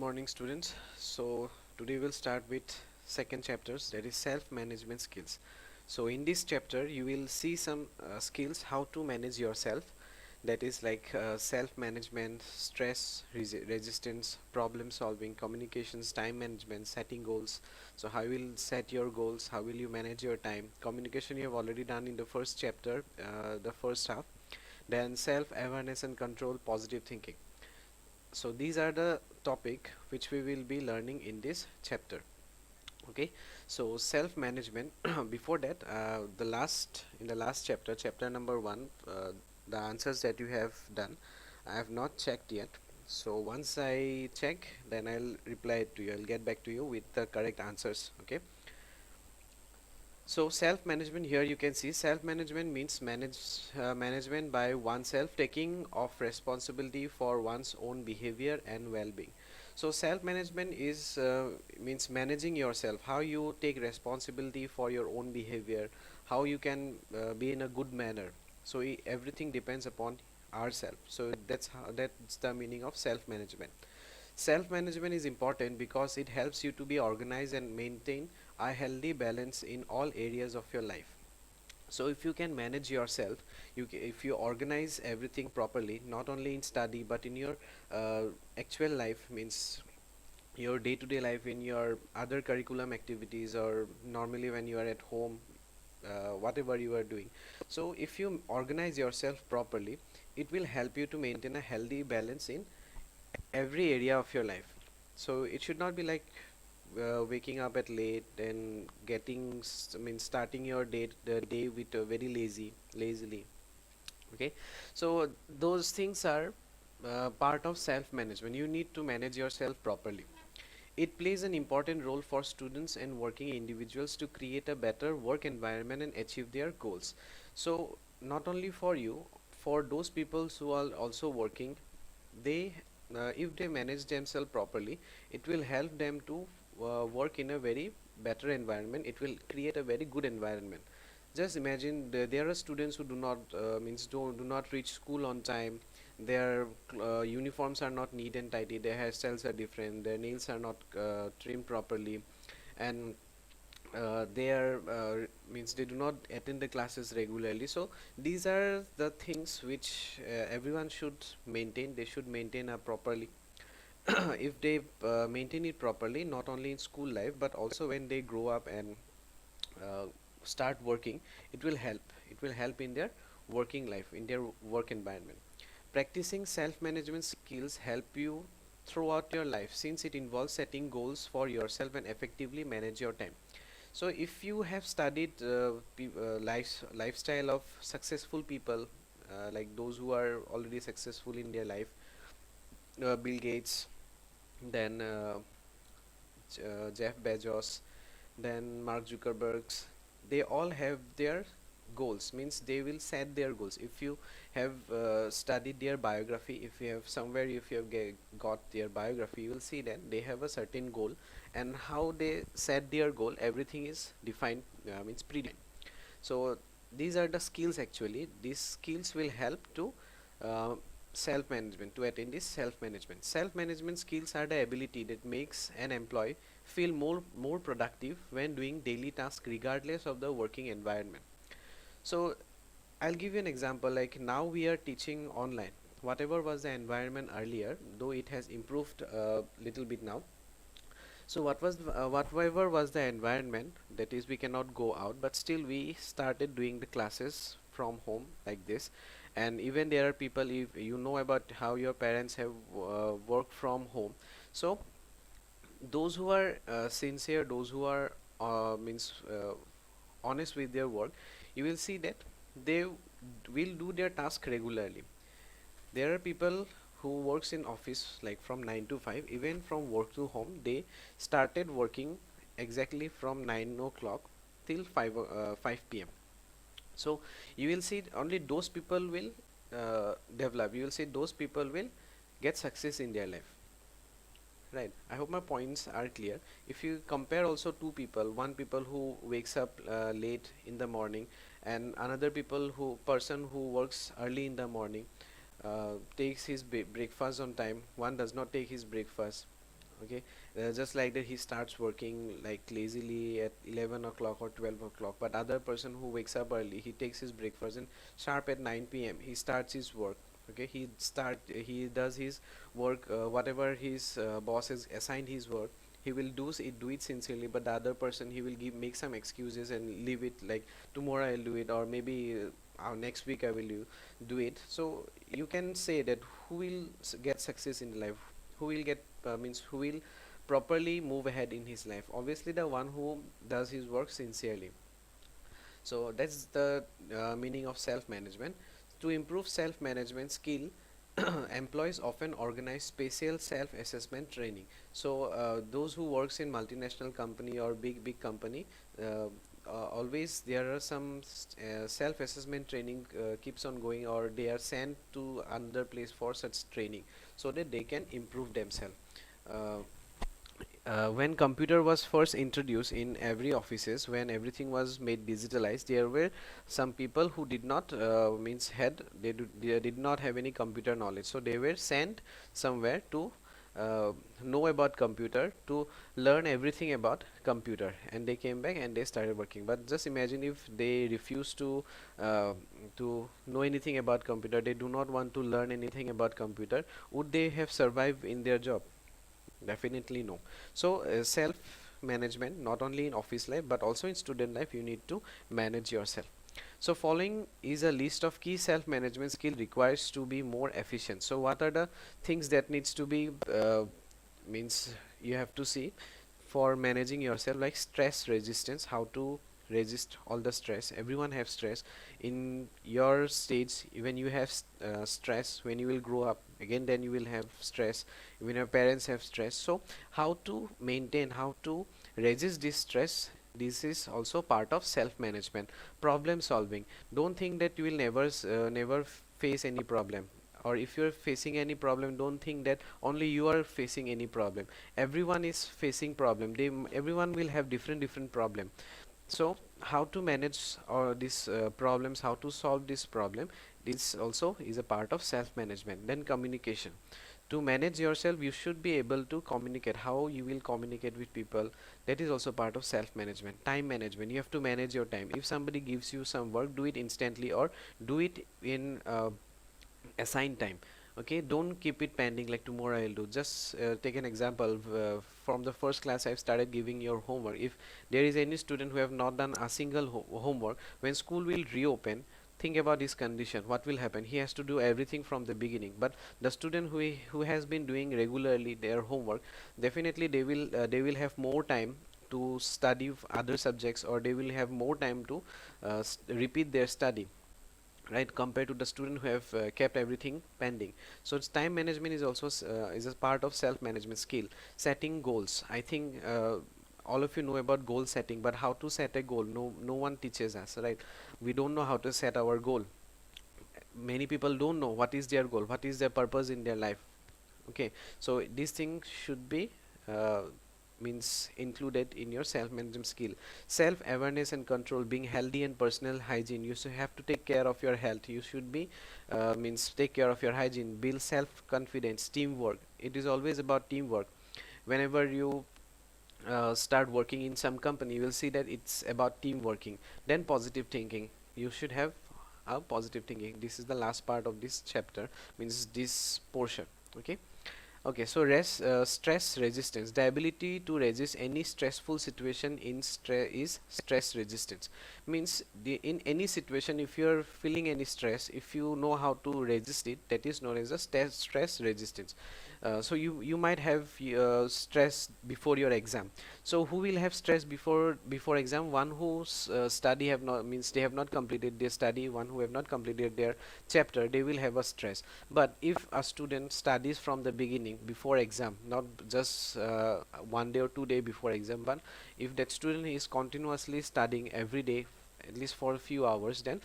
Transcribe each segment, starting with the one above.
morning, students. So today we'll start with second chapters, that is self-management skills. So in this chapter you will see some skills how to manage yourself, that is like self-management, stress resistance, problem solving, communications, time management, setting goals. So how you will set your goals, how will you manage your time. Communication you have already done in the first chapter, the first half. Then self-awareness and control, positive thinking. So these are the topic which we will be learning in this chapter. Okay, so self management. Before that, in the last chapter, chapter number 1, the answers that you have done, I have not checked yet. So once I check, then I'll reply to you, I'll get back to you with the correct answers. Okay, so self-management, here you can see self-management means management by oneself, taking of responsibility for one's own behavior and well-being. So self-management is means managing yourself, how you take responsibility for your own behavior, how you can be in a good manner. So everything depends upon ourselves. So that's the meaning of self-management. Self-management is important because it helps you to be organized and maintain a healthy balance in all areas of your life. So if you can manage yourself, if you organize everything properly, not only in study but in your uh, actual life, means your day-to-day life, in your other curriculum activities, or normally when you are at home, whatever you are doing. So if you organize yourself properly, it will help you to maintain a healthy balance in every area of your life. So it should not be like waking up at late and starting your the day with very lazily. Okay, so those things are part of self management. You need to manage yourself properly. It plays an important role for students and working individuals to create a better work environment and achieve their goals. So not only for you, for those people who are also working, they if they manage themselves properly, it will help them to work in a very better environment. It will create a very good environment. Just imagine there are students who do not do not reach school on time. Their uniforms are not neat and tidy, their hairstyles are different, their nails are not trimmed properly, and they are they do not attend the classes regularly. So these are the things which everyone should maintain. They should maintain a properly. If they maintain it properly, not only in school life but also when they grow up and uh, start working, it will help in their working life, in their work environment. Practicing self management skills help you throughout your life, since it involves setting goals for yourself and effectively manage your time. So if you have studied lifestyle of successful people, like those who are already successful in their life, Bill Gates, then Jeff Bezos, then Mark Zuckerbergs, they all have their goals, means they will set their goals. If you have studied their biography, if you have somewhere, if you have got their biography, you will see that they have a certain goal, and how they set their goal, everything is defined, means predefined. So these are the skills. Actually these skills will help to uh, self management, to attain this self management. Self management skills are the ability that makes an employee feel more productive when doing daily tasks regardless of the working environment. So I'll give you an example. Like now we are teaching online. Whatever was the environment earlier, though it has improved a little bit now. So whatever was the environment, that is we cannot go out, but still we started doing the classes from home like this. And even there are people, if you know about how your parents have worked from home. So those who are sincere, those who are honest with their work, you will see that they will do their task regularly. There are people who works in office like from 9 to 5. Even from work to home, they started working exactly from 9 o'clock till 5 p.m. So you will see only those people will develop. You will see those people will get success in their life. Right. I hope my points are clear. If you compare also two people, one people who wakes up late in the morning, and another person who works early in the morning, takes his breakfast on time. One does not take his breakfast. Okay, just like that he starts working like lazily at 11 o'clock or 12 o'clock, but other person who wakes up early, he takes his breakfast and sharp at 9 p.m. he starts his work. Okay, he does his work, whatever his boss has assigned his work, he will do it sincerely, but the other person, he will make some excuses and leave it like tomorrow I'll do it, or maybe next week I will do it. So you can say that who will get success in life, who will get means who will properly move ahead in his life? Obviously the one who does his work sincerely. So that's the meaning of self management. To improve self management skill, employees often organize special self assessment training. So those who works in multinational company or big company, uh, always there are some self assessment training keeps on going, or they are sent to another place for such training so that they can improve themselves. uh, when computer was first introduced in every offices, when everything was made digitalized, there were some people who did not means had they did not have any computer knowledge, so they were sent somewhere to uh, know about computer, to learn everything about computer, and they came back and they started working. But just imagine if they refuse uh, to know anything about computer, they do not want to learn anything about computer, would they have survived in their job? Definitely no. So self management, not only in office life but also in student life, you need to manage yourself. So following is a list of key self management skill requires to be more efficient. So what are the things that needs to be means you have to see for managing yourself? Like stress resistance, how to resist all the stress. Everyone have stress in your stage. When you have stress, when you will grow up again, then you will have stress. When your parents have stress, so how to maintain, how to resist this stress, this is also part of self management. Problem solving, don't think that you will never face any problem, or if you're facing any problem, don't think that only you are facing any problem. Everyone is facing problem, everyone will have different problem. So how to manage these problems, how to solve this problem, this also is a part of self management. Then communication, to manage yourself you should be able to communicate, how you will communicate with people, that is also part of self management. Time management, you have to manage your time. If somebody gives you some work, do it instantly or do it in assigned time. Okay, don't keep it pending like tomorrow I'll do. Just take an example, from the first class I've started giving your homework. If there is any student who have not done a single homework, when school will reopen, think about this condition, what will happen? He has to do everything from the beginning. But the student who has been doing regularly their homework, definitely they will have more time to study other subjects, or they will have more time to repeat their study, right, compared to the student who have kept everything pending. So it's time management is also is a part of self management skill. Setting goals, I think all of you know about goal setting, but how to set a goal, no one teaches us, right? We don't know how to set our goal. Many people don't know what is their goal, what is their purpose in their life. Okay, so these things should be uh, means included in your self management skill. Self awareness and control, being healthy and personal hygiene, you should have to take care of your health, you should be means take care of your hygiene. Build self confidence. Teamwork, it is always about teamwork. Whenever you start working in some company, you will see that it's about team working. Then positive thinking, you should have a positive thinking. This is the last part of this chapter, means this portion. Okay. Okay, so stress resistance, the ability to resist any stressful situation in is stress resistance. Means in any situation, if you are feeling any stress, if you know how to resist it, that is known as a stress resistance. So you might have stress before your exam. So who will have stress before exam? One whose study have not, means they have not completed their study, one who have not completed their chapter, they will have a stress. But if a student studies from the beginning before exam, not just 1 day or 2 day before exam, but if that student is continuously studying every day at least for a few hours, then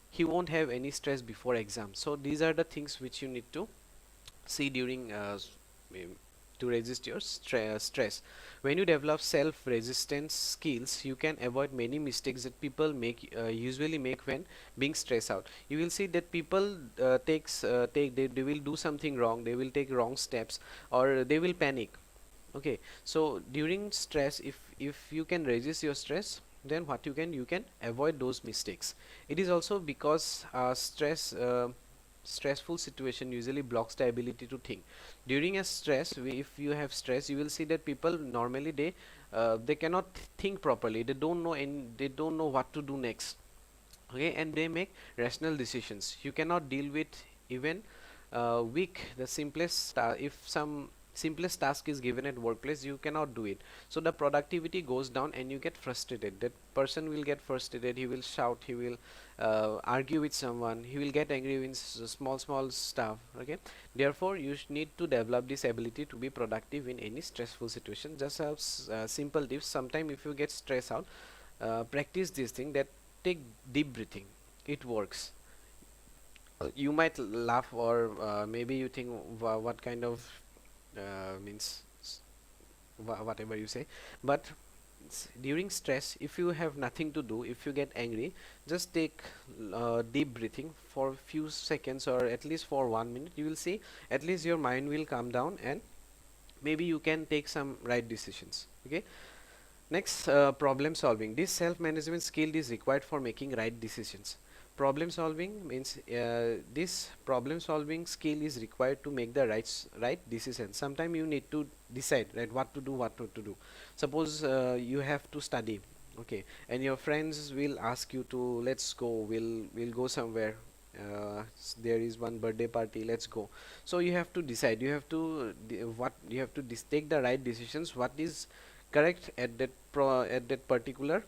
he won't have any stress before exam. So these are the things which you need to see during to resist your stress. When you develop self resistance skills, you can avoid many mistakes that people make usually make when being stressed out. You will see that people they will do something wrong, they will take wrong steps, or they will panic. Okay, so during stress, if you can resist your stress, then what you can avoid those mistakes. It is also because stressful situation usually blocks the ability to think. During a stress, if you have stress, you will see that people normally they cannot think properly. They don't know what to do next. Okay, and they make rational decisions. You cannot deal with even weak the simplest if some simplest task is given at workplace, you cannot do it, so the productivity goes down and you get frustrated. That person will get frustrated, he will shout, he will argue with someone, he will get angry with small stuff. Okay, therefore you need to develop this ability to be productive in any stressful situation. Just a simple tips: sometime if you get stressed out, practice this thing, that take deep breathing. It works. You might laugh, or maybe you think what kind of means whatever you say, but during stress, if you have nothing to do, if you get angry, just take deep breathing for few seconds, or at least for 1 minute. You will see at least your mind will calm down, and maybe you can take some right decisions. Okay, next, problem solving. This self-management skill is required for making right decisions. Problem solving means this problem solving skill is required to make the right decision. Sometimes you need to decide, right, what to do, what not to do. Suppose you have to study, okay, and your friends will ask you to, let's go, we'll go somewhere. There is one birthday party, let's go. So you have to decide. You have to what you have to take the right decisions. What is correct at at that particular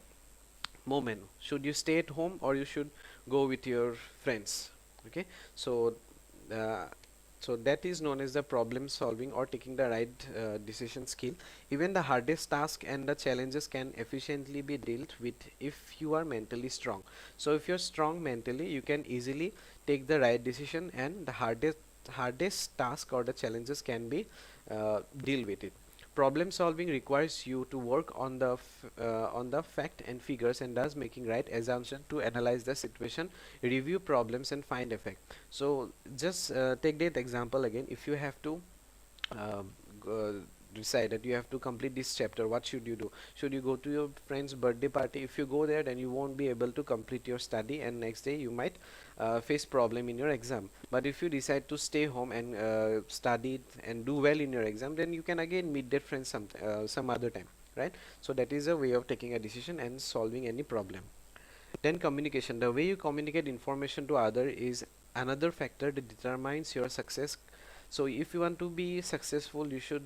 moment? Should you stay at home, or you should go with your friends? Okay, so uh, so that is known as the problem solving, or taking the right decision skill. Even the hardest task and the challenges can efficiently be dealt with if you are mentally strong. So if you're strong mentally, you can easily take the right decision, and the hardest task or the challenges can be deal with it. Problem solving requires you to work on on the fact and figures, and thus making right assumption to analyze the situation, review problems, and find effect. So just take that example again. If you have to uh, decide that you have to complete this chapter, what should you do? Should you go to your friend's birthday party? If you go there, then you won't be able to complete your study, and next day you might face problem in your exam. But if you decide to stay home and study and do well in your exam, then you can again meet that friend some other time, right? So that is a way of taking a decision and solving any problem. Then communication. The way you communicate information to other is another factor that determines your success. So if you want to be successful, you should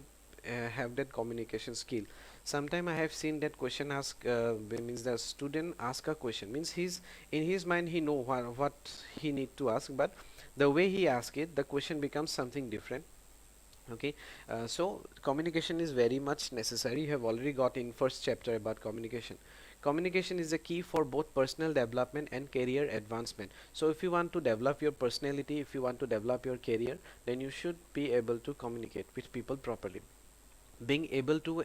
have that communication skill. Sometime I have seen that question ask means the student ask a question, means he's in his mind, he know what he need to ask, but the way he ask it, the question becomes something different. Okay, so communication is very much necessary. You have already got in first chapter about communication. Communication is the key for both personal development and career advancement. So if you want to develop your personality, if you want to develop your career, then you should be able to communicate with people properly. Being able to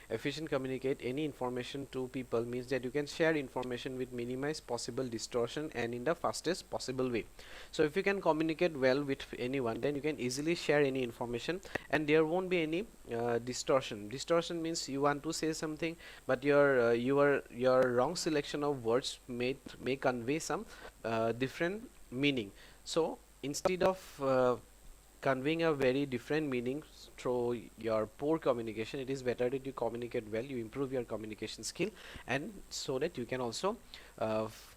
efficient communicate any information to people means that you can share information with minimized possible distortion and in the fastest possible way. So if you can communicate well with anyone, then you can easily share any information, and there won't be any distortion means you want to say something, but your wrong selection of words may convey some different meaning. So instead of conveying a very different meaning through your poor communication, it is better that you communicate well, you improve your communication skill, and so that you can also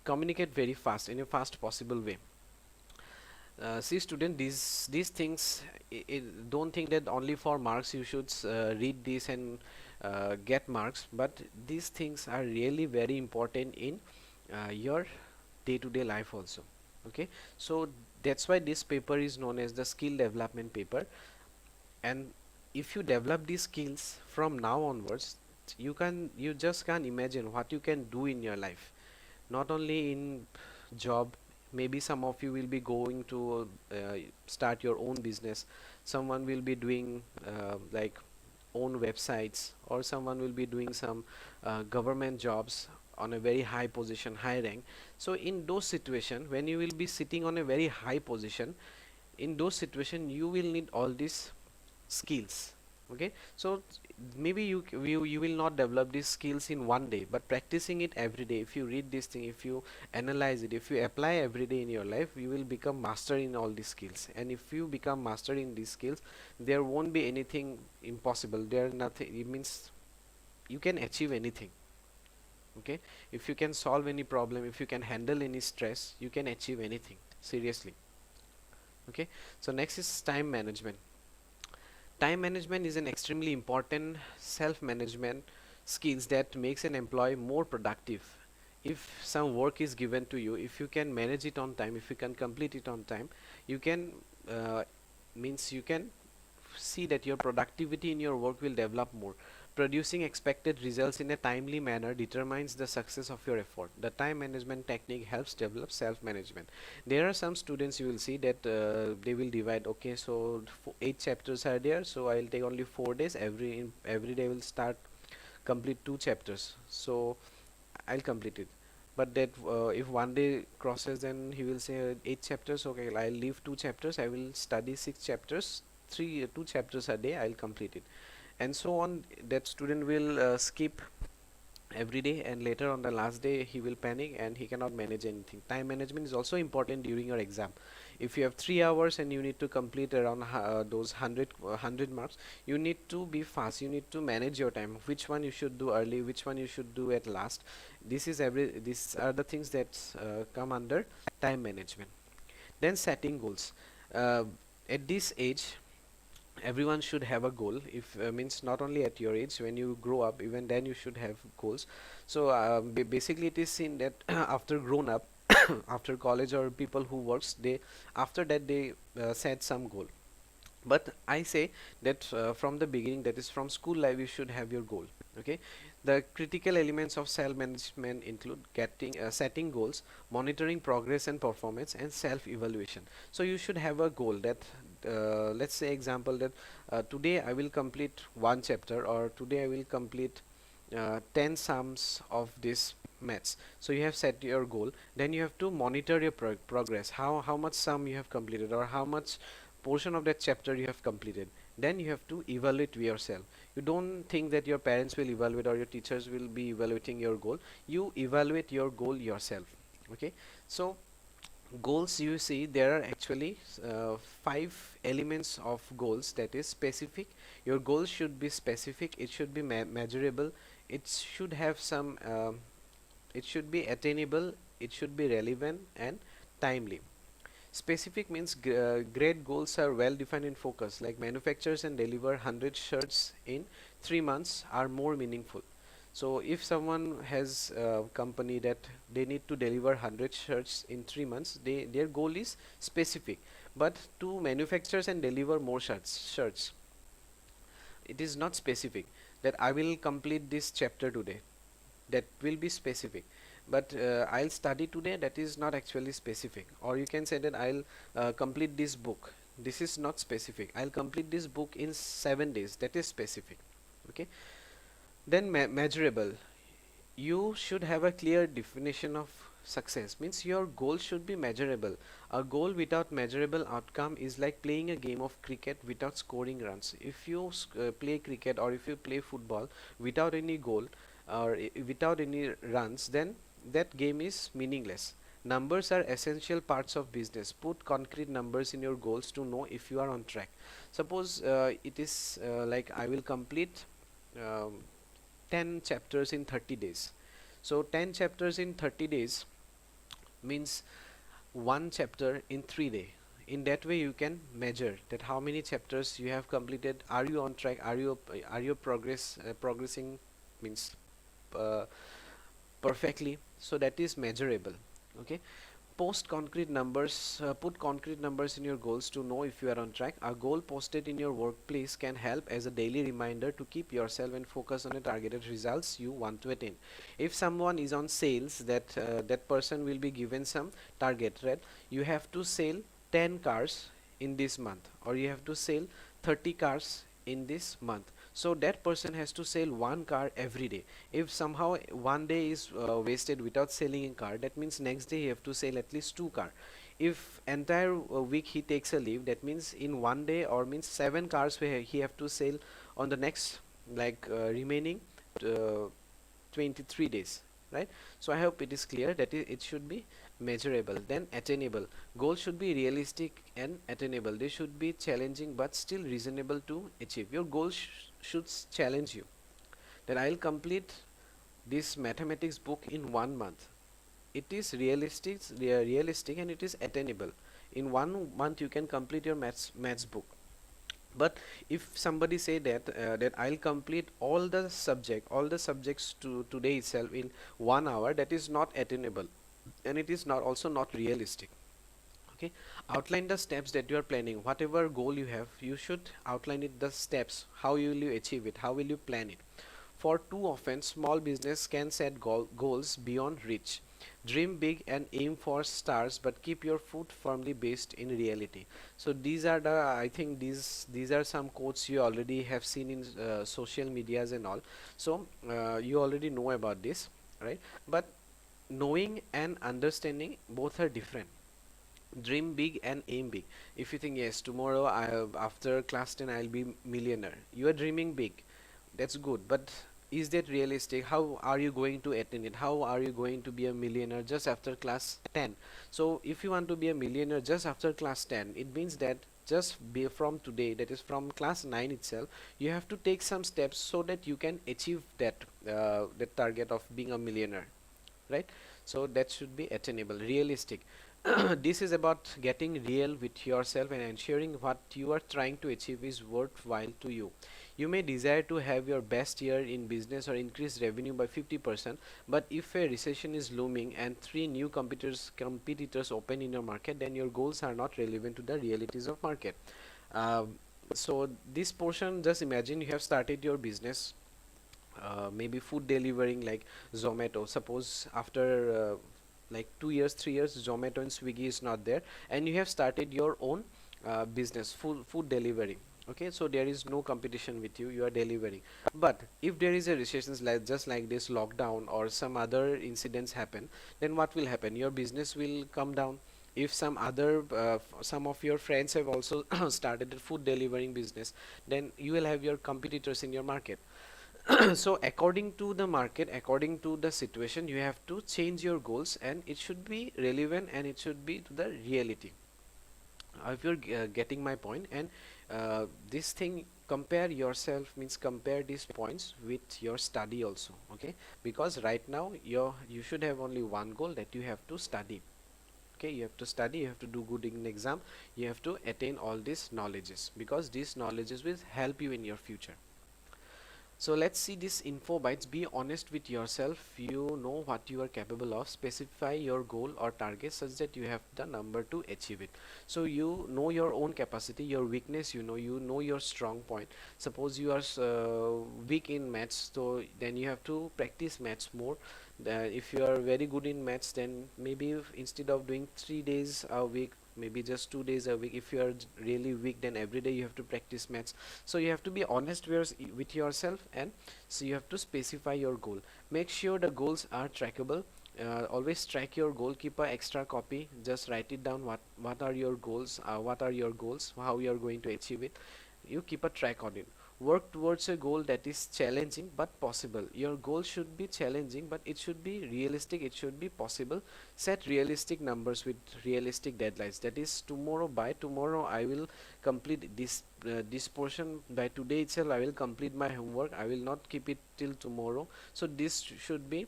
communicate very fast in a fast possible way. See student, these things, don't think that only for marks you should read this and get marks, but these things are really very important in your day-to-day life also. Okay, so that's why this paper is known as the skill development paper. And if you develop these skills from now onwards, you just can't imagine what you can do in your life, not only in job. Maybe some of you will be going to start your own business. Someone will be doing like own websites, or someone will be doing some government jobs on a very high position, high rank. So in those situations, when you will be sitting on a very high position, in those situations you will need all these skills. Okay, so maybe you will not develop these skills in one day, but practicing it every day, if you read this thing, if you analyze it, if you apply every day in your life, you will become master in all these skills. And if you become master in these skills, there won't be anything impossible. There nothing, it means you can achieve anything. Okay, if you can solve any problem, if you can handle any stress, you can achieve anything, seriously. Okay, so next is time management. Time management is an extremely important self-management skills that makes an employee more productive. If some work is given to you, if you can manage it on time, if you can complete it on time, you can uh, means you can see that your productivity in your work will develop more. Producing expected results in a timely manner determines the success of your effort. The time management technique helps develop self-management. There are some students you will see that they will divide. Okay, so 8 chapters are there, so I'll take only 4 days. Every day will start complete 2 chapters. So I'll complete it. But that if one day crosses, then he will say 8 chapters. Okay, I'll leave 2 chapters. I will study 6 chapters. 2 chapters a day. I'll complete it, and so on. That student will skip every day, and later on the last day he will panic and he cannot manage anything. Time management is also important during your exam. If you have 3 hours and you need to complete around those 100 marks, you need to be fast, you need to manage your time, which one you should do early, which one you should do at last. These are the things that come under time management. Then setting goals. uh, at this age, everyone should have a goal. If means not only at your age, when you grow up, even then you should have goals. So basically it is seen that after grown up, after college, or people who works, they after that they set some goal. But I say that from the beginning, that is from school life, you should have your goal. Okay, the critical elements of self management include getting setting goals, monitoring progress and performance, and self evaluation. So you should have a goal that let's say example that today I will complete 1 chapter, or today I will complete 10 sums of this maths. So you have set your goal, then you have to monitor your progress, how much sum you have completed, or how much portion of that chapter you have completed. Then you have to evaluate yourself. You don't think that your parents will evaluate or your teachers will be evaluating your goal. You evaluate your goal yourself. Okay, so goals, you see there are actually 5 elements of goals. That is specific. Your goal should be specific, it should be measurable, it should have some it should be attainable, it should be relevant and timely. Specific means great goals are well defined and focused, like manufacturers and deliver 100 shirts in 3 months are more meaningful. So if someone has a company that they need to deliver 100 shirts in 3 months, their goal is specific. But to manufacturers and deliver more shirts, it is not specific that I will complete this chapter today. That will be specific. But I'll study today, that is not actually specific. Or you can say that I'll complete this book. This is not specific. I'll complete this book in 7 days. That is specific. Okay. Then measurable. You should have a clear definition of success. Means your goal should be measurable. A goal without measurable outcome is like playing a game of cricket without scoring runs. If you play cricket, or if you play football without any goal, or without any runs, then that game is meaningless. Numbers are essential parts of business. Put concrete numbers in your goals to know if you are on track. Suppose it is like I will complete um, 10 chapters in 30 days. So 10 chapters in 30 days means 1 chapter in 3 days. In that way you can measure that how many chapters you have completed. Are you on track? Are you progressing, means uh, perfectly? So that is measurable. Okay. Put concrete numbers in your goals to know if you are on track. A goal posted in your workplace can help as a daily reminder to keep yourself and focus on the targeted results you want to attain. If someone is on sales, that person will be given some target, right? You have to sell 10 cars in this month, or you have to sell 30 cars in this month. So that person has to sell 1 car every day. If somehow one day is wasted without selling a car, that means next day he have to sell at least 2 car. If entire week he takes a leave, that means in one day, or means 7 cars where he have to sell on the next remaining uh, 23 days, right? So I hope it is clear that it should be measurable, then attainable. Goals should be realistic and attainable. They should be challenging but still reasonable to achieve. Your goal should challenge you, that I'll complete this mathematics book in 1 month. It is realistic and it is attainable. In 1 month you can complete your maths book. But if somebody say that I'll complete all the subjects to today itself in 1 hour, that is not attainable, and it is not also not realistic. Okay, outline the steps that you are planning. Whatever goal you have, you should outline it, the steps, how will you achieve it, how will you plan it. For too often, small business can set goals beyond reach. Dream big and aim for stars, but keep your foot firmly based in reality. So these are the, I think these are some quotes you already have seen in social medias and all. So you already know about this, right? But knowing and understanding both are different. Dream big and aim big. If you think, yes, tomorrow after class 10 I'll be millionaire, you are dreaming big, that's good, but is that realistic? How are you going to attain it? How are you going to be a millionaire just after class 10? So if you want to be a millionaire just after class 10, it means that just be from today, that is from class 9 itself, you have to take some steps so that you can achieve that target of being a millionaire, right? So that should be attainable, realistic. This is about getting real with yourself and ensuring what you are trying to achieve is worthwhile to you. You may desire to have your best year in business or increase revenue by 50%, but if a recession is looming and three new competitors open in your market, then your goals are not relevant to the realities of market. So this portion, just imagine you have started your business, maybe food delivering like Zomato. Suppose after like 2 years, 3 years, Zomato and Swiggy is not there, and you have started your own business, food delivery. Okay, so there is no competition with you, you are delivering. But if there is a recession, like just like this lockdown or some other incidents happen, then what will happen? Your business will come down. If some of your friends have also started a food delivering business, then you will have your competitors in your market. So according to the market, according to the situation, you have to change your goals, and it should be relevant and it should be to the reality. If you're getting my point, and this thing, compare yourself means compare these points with your study also. Okay, because right now you should have only one goal, that you have to study. Okay, you have to study, you have to do good in exam, you have to attain all these knowledges, because these knowledges will help you in your future. So let's see this info bites. Be honest with yourself. You know what you are capable of. Specify your goal or target such that you have the number to achieve it. So you know your own capacity, your weakness. You know your strong point. Suppose you are weak in maths, so then you have to practice maths more. If you are very good in maths, then maybe instead of doing 3 days a week, maybe just 2 days a week. If you are really weak, then every day you have to practice maths. So you have to be honest with yourself, and so you have to specify your goal. Make sure the goals are trackable. Always track your goal, keep a extra copy, just write it down, what are your goals, how you are going to achieve it. You keep a track on it. Work towards a goal that is challenging but possible. Your goal should be challenging, but it should be realistic, it should be possible. Set realistic numbers with realistic deadlines, that is tomorrow, by tomorrow I will complete this portion, by today itself I will complete my homework, I will not keep it till tomorrow. So this should be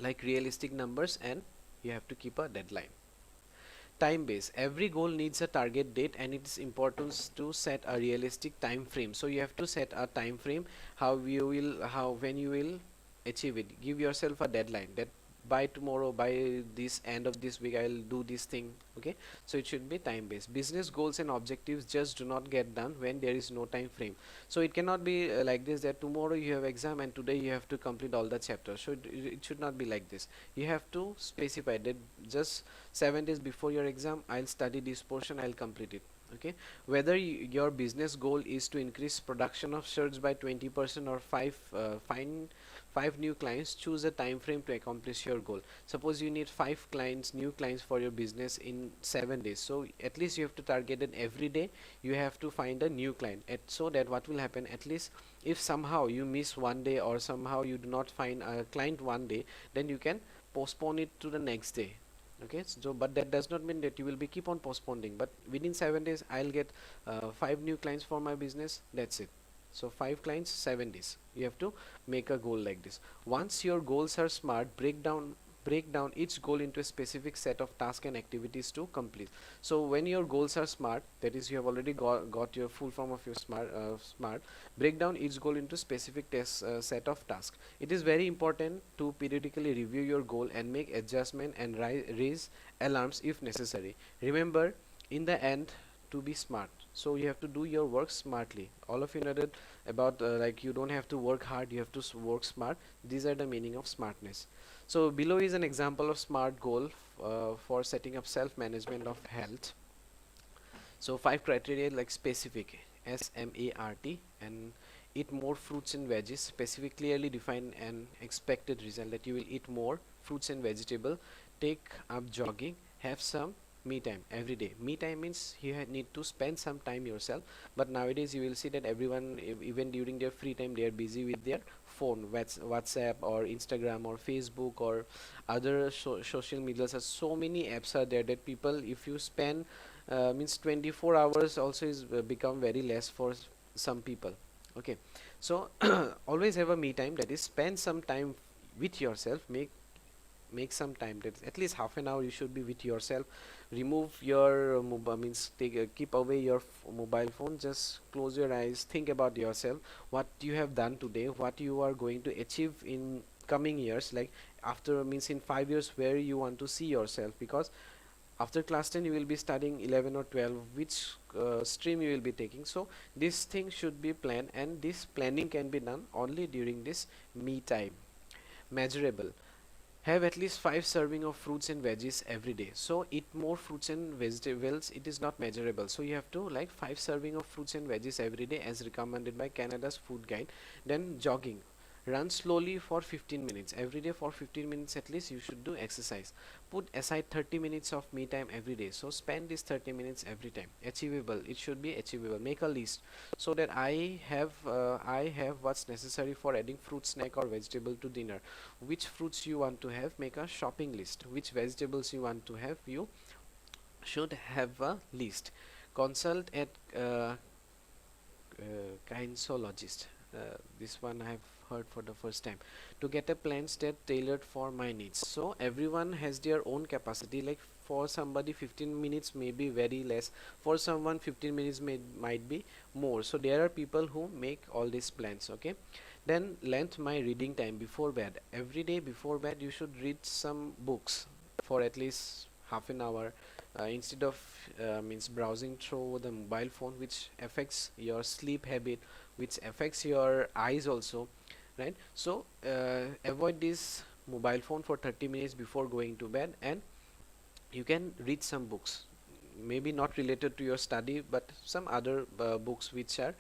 like realistic numbers, and you have to keep a deadline. Time base. Every goal needs a target date, and it's important to set a realistic time frame. So you have to set a time frame, how when you will achieve it. Give yourself a deadline, that by tomorrow, by this end of this week, I'll do this thing. Okay, so it should be time based. Business goals and objectives just do not get done when there is no time frame. So it cannot be like this, that tomorrow you have exam and today you have to complete all the chapters. So it should not be like this. You have to specify that just 7 days before your exam, I'll study this portion, I'll complete it. Okay, whether your business goal is to increase production of shirts by 20% or find five new clients, choose a time frame to accomplish your goal. Suppose you need five clients, new clients for your business in 7 days, so at least you have to target it every day. You have to find a new client so that what will happen, at least if somehow you miss one day or somehow you do not find a client one day, then you can postpone it to the next day. Okay, so but that does not mean that you will be keep on postponing, but within 7 days I'll get five new clients for my business, that's it. So five clients, 7 days, you have to make a goal like this. Once your goals are smart, break down each goal into a specific set of tasks and activities to complete. So when your goals are smart, that is you have already got your full form of your smart, break down each goal into specific set of tasks. It is very important to periodically review your goal and make adjustment and raise alarms if necessary. Remember, in the end, to be smart, so you have to do your work smartly. All of you know that about like you don't have to work hard, you have to work smart. These are the meaning of smartness. So below is an example of smart goal for setting up self management of health. So five criteria like specific, SMART, and eat more fruits and veggies. Specific, clearly define an expected result, that you will eat more fruits and vegetable. Take up jogging. Have some me time every day. Me time means you need to spend some time yourself. But nowadays you will see that everyone, even during their free time, they are busy with their phone, WhatsApp or Instagram or Facebook or other social medias. So many apps are there that people, if you spend means 24 hours also is become very less for some people. Okay, so always have a me time, that is spend some time with yourself. Make some time, that is at least half an hour you should be with yourself. Remove your mobile, means take keep away your mobile phone. Just close your eyes, think about yourself, what you have done today, what you are going to achieve in coming years, like after, means in 5 years, where you want to see yourself. Because after class 10 you will be studying 11 or 12, which stream you will be taking. So this thing should be planned, and this planning can be done only during this me time. Measurable, have at least 5 serving of fruits and veggies every day. So eat more fruits and vegetables. It is not measurable, so you have to like 5 serving of fruits and veggies every day as recommended by Canada's food guide. Then jogging, run slowly for 15 minutes every day. For 15 minutes at least you should do exercise. Put aside 30 minutes of me time every day, so spend this 30 minutes every time. Achievable, it should be achievable. Make a list, so that I have what's necessary for adding fruit, snack or vegetable to dinner. Which fruits you want to have, make a shopping list. Which vegetables you want to have, you should have a list. Consult at gynecologist. This one I have heard for the first time, to get a plan that tailored for my needs. So everyone has their own capacity. Like for somebody 15 minutes may be very less, for someone 15 minutes might be more. So there are people who make all these plans. Okay, then length, my reading time before bed. Every day before bed you should read some books for at least half an hour, instead of means browsing through the mobile phone, which affects your sleep habit, which affects your eyes also, right? So avoid this mobile phone for 30 minutes before going to bed, and you can read some books, maybe not related to your study, but some other books which are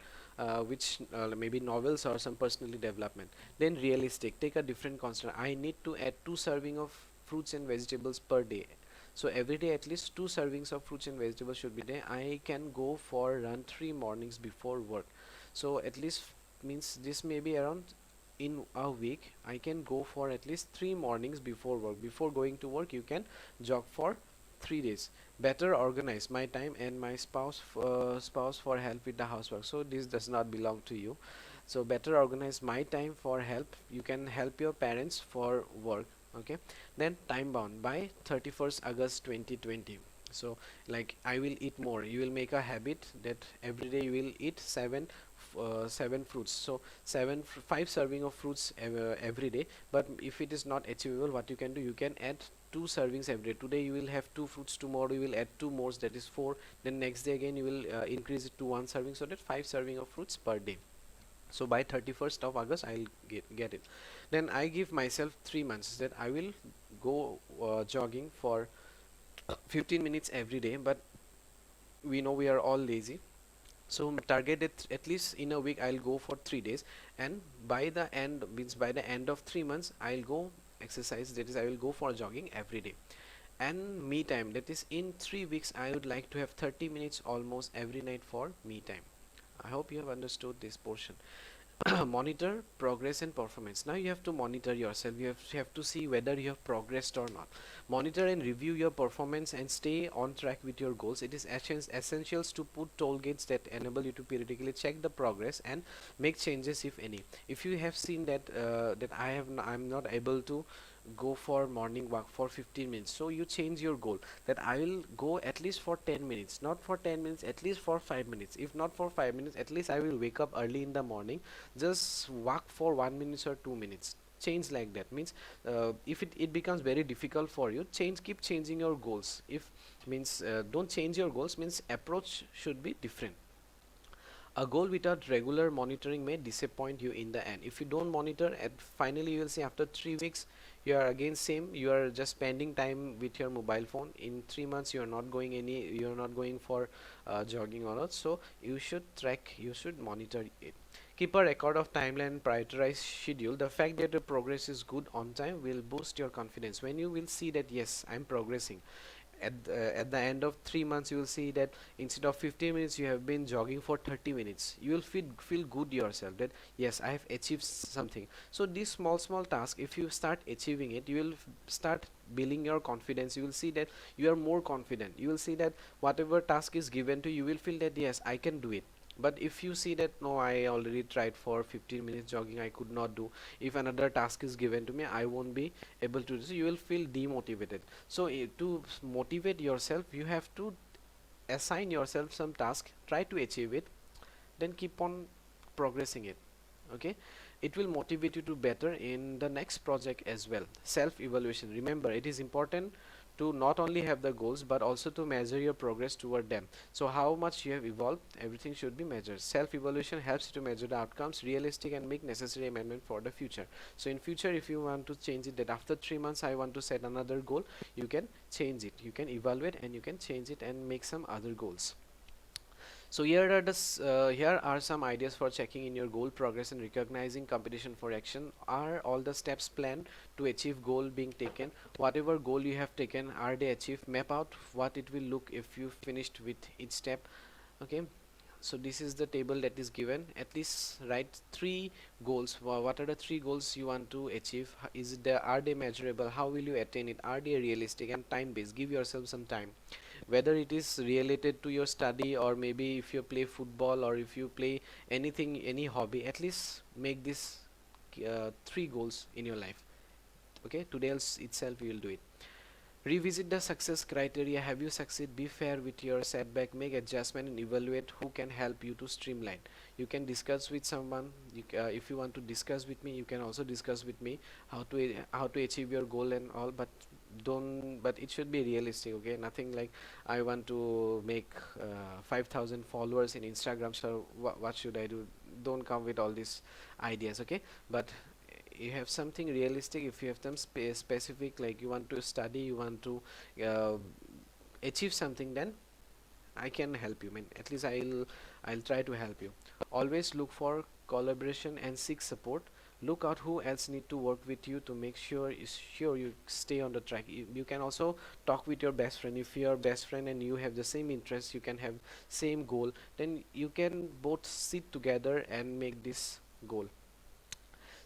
which maybe novels or some personally development. Then realistic, take a different constant. I need to add 2 serving of fruits and vegetables per day. So every day at least 2 servings of fruits and vegetables should be there. I can go for run 3 mornings before work. So at least means this may be around, in a week I can go for at least 3 mornings before work. Before going to work you can jog for 3 days. Better organize my time and my spouse for help with the housework. So this does not belong to you. So better organize my time for help. You can help your parents for work. Okay, then time bound by 31st August 2020. So like I will eat more, you will make a habit that every day you will eat 7 fruits. So 5 serving of fruits every day. But if it is not achievable, what you can do, you can add 2 servings every day. Today you will have 2 fruits, tomorrow you will add 2 more, that is 4. Then next day again you will increase it to 1 serving, so that 5 serving of fruits per day. So by 31st of August I'll get it. Then I give myself 3 months that I will go jogging for 15 minutes every day. But we know we are all lazy. So target it at least in a week I'll go for 3 days, and by the end, means by the end of 3 months, I'll go exercise, that is I will go for jogging every day. And me time, that is in 3 weeks I would like to have 30 minutes almost every night for me time. I hope you have understood this portion. Monitor progress and performance. Now you have to monitor yourself. You have to see whether you have progressed or not. Monitor and review your performance and stay on track with your goals. It is essentials to put toll gates that enable you to periodically check the progress and make changes if any. If you have seen that I'm not able to go for morning walk for 15 minutes, so you change your goal that I will go at least for 10 minutes, not for 10 minutes, at least for 5 minutes. If not for 5 minutes, at least I will wake up early in the morning, just walk for 1 minute or 2 minutes. Change like that. Means if it becomes very difficult for you, keep changing your goals. If means don't change your goals, means approach should be different. A goal without regular monitoring may disappoint you in the end. If you don't monitor, and finally you will see after 3 weeks you are again same, you are just spending time with your mobile phone. In 3 months you are not going you are not going for jogging or not. So you should track, you should monitor it. Keep a record of timeline, prioritize schedule. The fact that your progress is good on time will boost your confidence. When you will see that yes, I'm progressing, at the end of 3 months you will see that instead of 15 minutes you have been jogging for 30 minutes. You will feel good yourself that yes, I have achieved something. So these small tasks, if you start achieving it, you will start building your confidence. You will see that you are more confident. You will see that whatever task is given to you, you will feel that yes, I can do it. But if you see that no, I already tried for 15 minutes jogging, I could not do, if another task is given to me, I won't be able to do, so you will feel demotivated. So to motivate yourself, you have to assign yourself some task, try to achieve it, then keep on progressing it. Okay, it will motivate you to better in the next project as well. Self evaluation, remember it is important to not only have the goals but also to measure your progress toward them. So how much you have evolved, everything should be measured. Self evaluation helps you to measure the outcomes realistic and make necessary amendment for the future. So in future, if you want to change it, that after 3 months I want to set another goal, you can change it, you can evaluate and you can change it and make some other goals. So here are some ideas for checking in your goal progress and recognizing competition for action. Are all the steps planned to achieve goal being taken? Whatever goal you have taken, are they achieved? Map out what it will look if you finished with each step. Okay, so this is the table that is given. At least write 3 goals. What are the 3 goals you want to achieve? Is it are they measurable? How will you attain it? Are they realistic and time based? Give yourself some time, whether it is related to your study, or maybe if you play football, or if you play anything, any hobby. At least make this 3 goals in your life. Okay, today itself you will do it. Revisit the success criteria. Have you succeed? Be fair with your setback, make adjustment and evaluate who can help you to streamline. You can discuss with someone. If you want to discuss with me, you can also discuss with me how to achieve your goal and all, but don't, but it should be realistic. Okay, nothing like I want to make 5,000 followers in Instagram, so what should I do? Don't come with all these ideas. Okay, but you have something realistic. If you have them specific, like you want to study, you want to uh, achieve something, then I can help you. I mean, at least I'll try to help you. Always look for collaboration and seek support. Look out who else need to work with you to make sure you stay on the track. You can also talk with your best friend. If your best friend and you have the same interest, you can have same goal, then you can both sit together and make this goal.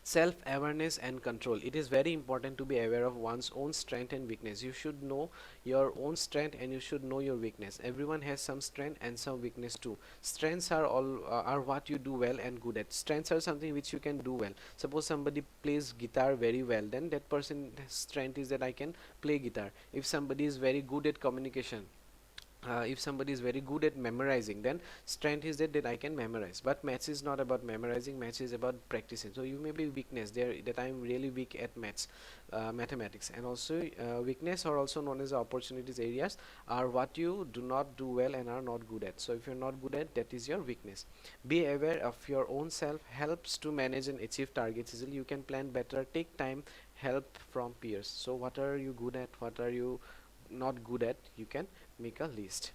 Self awareness and control. It is very important to be aware of one's own strength and weakness. You should know your own strength and you should know your weakness. Everyone has some strength and some weakness too. Strengths are all are what you do well and good at. Strengths are something which you can do well. Suppose somebody plays guitar very well, then that person's strength is that I can play guitar. If somebody is very good at communication, if somebody is very good at memorizing, then strength is that I can memorize. But maths is not about memorizing, maths is about practicing. So you may be weakness there, that I am really weak at maths, mathematics. And also weakness, or also known as opportunities areas, are what you do not do well and are not good at. So if you're not good at, that is your weakness. Be aware of your own self helps to manage and achieve targets easily. You can plan better, take time, help from peers. So what are you good at, what are you not good at, you can make a list.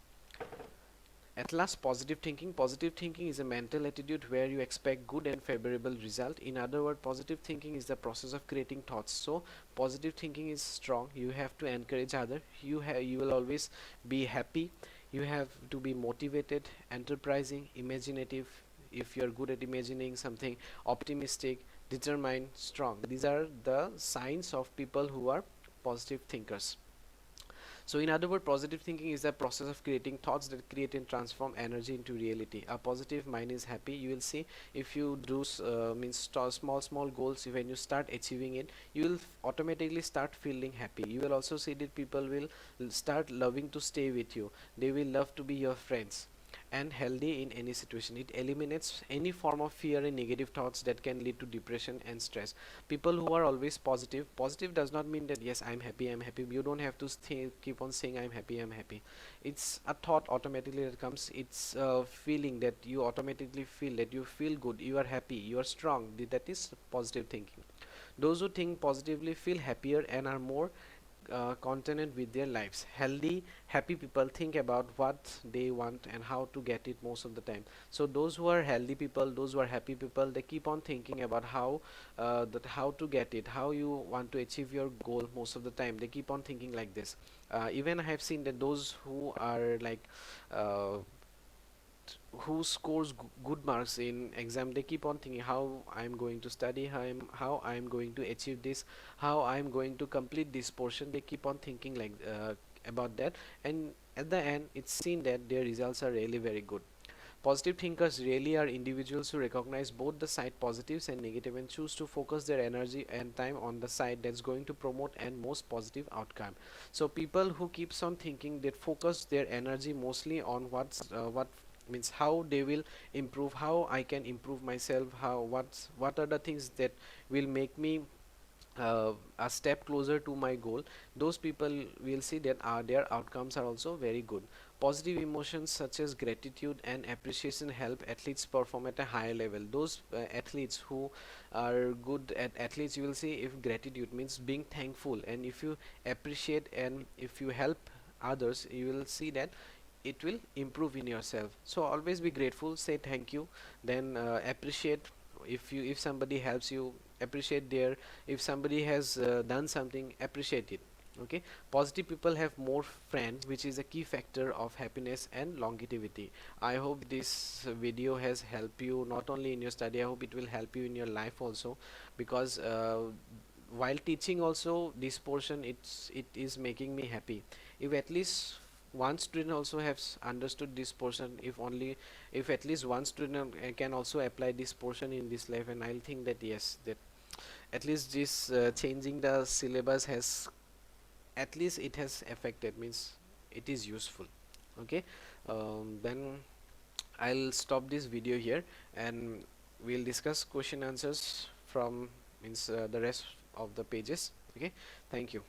At last, positive thinking. Positive thinking is a mental attitude where you expect good and favorable result. In other words, positive thinking is the process of creating thoughts. So positive thinking is strong. You have to encourage other. You will always be happy. You have to be motivated, enterprising, imaginative. If you're good at imagining something, optimistic, determined, strong. These are the signs of people who are positive thinkers. So in other words, positive thinking is the process of creating thoughts that create and transform energy into reality. A positive mind is happy. You will see, if you do small goals, when you start achieving it, you will automatically start feeling happy. You will also see that people will start loving to stay with you. They will love to be your friends. And healthy in any situation, it eliminates any form of fear and negative thoughts that can lead to depression and stress. People who are always positive, positive does not mean that yes, I'm happy. You don't have to keep on saying I'm happy. It's a thought automatically that comes. It's a feeling that you automatically feel, that you feel good, you are happy, you are strong. That is positive thinking. Those who think positively feel happier and are more content with their lives. Healthy, happy people think about what they want and how to get it most of the time. So those who are healthy people, those who are happy people, they keep on thinking about how to get it, how you want to achieve your goal most of the time. They keep on thinking like this. Even I have seen that those who are like uh, who scores good marks in exam, they keep on thinking how I'm going to study, how I'm going to achieve this, how I'm going to complete this portion. They keep on thinking like about that, and at the end it's seen that their results are really very good. Positive thinkers really are individuals who recognize both the side positives and negative and choose to focus their energy and time on the side that's going to promote and most positive outcome. So people who keeps on thinking, they focus their energy mostly on what means how they will improve, how I can improve myself, what are the things that will make me a step closer to my goal. Those people will see that their outcomes are also very good. Positive emotions such as gratitude and appreciation help athletes perform at a higher level. Those athletes who are good at athletes, you will see, if gratitude means being thankful, and if you appreciate and if you help others, you will see that it will improve in yourself. So always be grateful, say thank you, then appreciate. If somebody helps you, appreciate their, if somebody has done something, appreciate it. Okay, positive people have more friends, which is a key factor of happiness and longevity. I hope this video has helped you not only in your study, I hope it will help you in your life also, because while teaching also this portion, it is making me happy. If at least one student also has understood this portion, if at least one student can also apply this portion in this life, and I'll think that yes, that at least this changing the syllabus has, at least it has affected, means it is useful. Okay, then I'll stop this video here, and we'll discuss question answers from, means the rest of the pages. Okay, thank you.